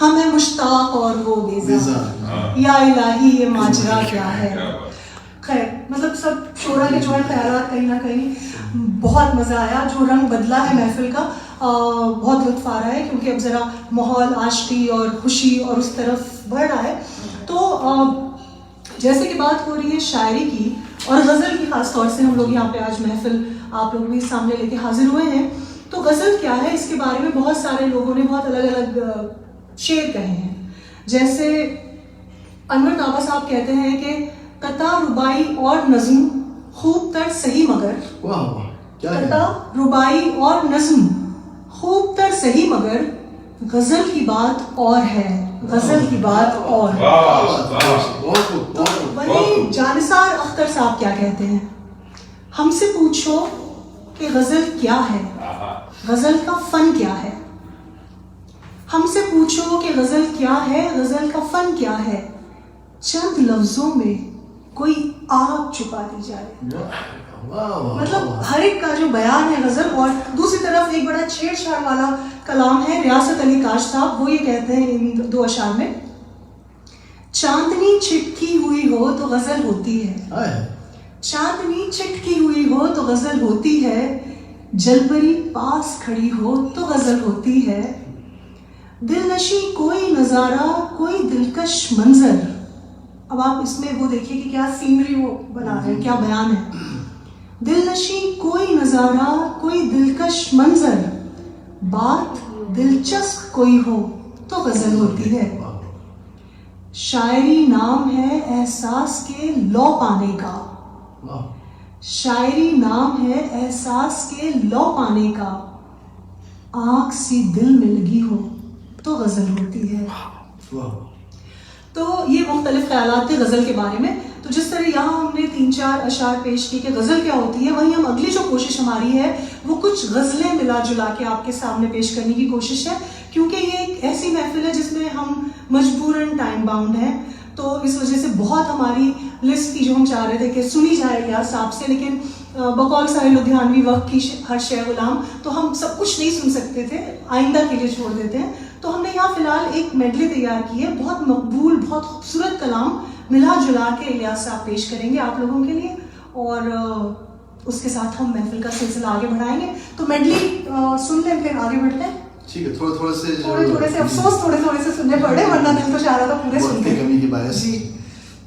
ہمیں مشتاق اور وہ بیزار، یا الہی یہ ماجرا کیا ہے. خیر مطلب سب شعرا کے جو ہے خیالات کہیں نہ کہیں بہت مزہ آیا. جو رنگ بدلا ہے محفل کا بہت لطف آ رہا ہے، کیونکہ اب ذرا ماحول عاشقی اور خوشی اور اس طرف بڑھ رہا ہے. تو جیسے کہ بات ہو رہی ہے شاعری کی اور غزل کی، خاص طور سے ہم لوگ یہاں پہ آج محفل آپ لوگ بھی سامنے لے کے حاضر ہوئے ہیں، تو غزل کیا ہے اس کے بارے میں بہت سارے لوگوں نے بہت الگ الگ شعر کہے ہیں. جیسے انور تابا صاحب کہتے ہیں کہ قطع ربائی اور نظم خوب تر صحیح مگر، قطع ربائی اور نظم خوب تر صحیح مگر غزل کی بات اور ہے، غزل کی بات اور. تو وہی جانثار اختر صاحب کیا کہتے ہیں، ہم سے پوچھو کہ غزل کیا ہے، غزل کا فن کیا ہے. ہم سے پوچھو کہ غزل کیا ہے، غزل کا فن کیا ہے، چند لفظوں میں کوئی آگ چھپا دی جائے. مطلب ہر ایک کا جو بیان ہے غزل. اور دوسری طرف ایک بڑا چھیڑ چھاڑ والا کلام ہے ریاست علی تاج صاحب، وہ یہ کہتے ہیں ان دو اشعار میں، چاندنی چھٹکی ہوئی ہو تو غزل ہوتی ہے، چاندنی چھٹکی ہوئی ہو تو غزل ہوتی ہے، جلبری پاس کھڑی ہو تو غزل ہوتی ہے، دل نشی کوئی نظارہ کوئی دلکش منظر. اب آپ اس میں وہ دیکھیے کہ کیا سینری وہ بنا رہے ہیں، کیا بیان ہے. دل نشی کوئی نظارہ کوئی دلکش منظر، بات دلچسپ کوئی ہو تو غزل ہوتی ہے. شاعری نام ہے احساس کے لو پانے کا، شاعری نام ہے احساس کے لو پانے کا، آنکھ سی دل میں لگی ہو تو غزل ہوتی ہے. تو یہ مختلف خیالات تھے غزل کے بارے میں. تو جس طرح یہاں ہم نے 3-4 اشعار پیش کی کہ غزل کیا ہوتی ہے، وہیں ہم اگلی جو کوشش ہماری ہے وہ کچھ غزلیں ملا جلا کے آپ کے سامنے پیش کرنے کی کوشش ہے، کیونکہ یہ ایک ایسی محفل ہے جس میں ہم مجبوراً ٹائم باؤنڈ ہیں. تو اس وجہ سے بہت ہماری لسٹ کی جو ہم چاہ رہے تھے کہ سنی جائے ریاض صاحب سے، لیکن بقول ساحل لدھیانوی وقت کی ہر شے غلام، تو ہم سب کچھ نہیں سن سکتے تھے، آئندہ کے لیے چھوڑ دیتے ہیں. تو ہم نے یہاں فی الحال ایک میڈلے تیار کی ہے، بہت مقبول بہت خوبصورت کلام ملا جلا کے الیاس صاحب پیش کریں گے آپ لوگوں کے لیے، اور اس کے ساتھ ہم محفل کا سلسلہ آگے بڑھائیں گے. تو میڈلی سن لیں پھر آگے بڑھتے ہیں. ٹھیک ہے، تھوڑے سے افسوس تھوڑے سے سننے پڑے، ورنہ دل تو چاہ رہا تھا پورے سنتے. کمی کی باعث. جی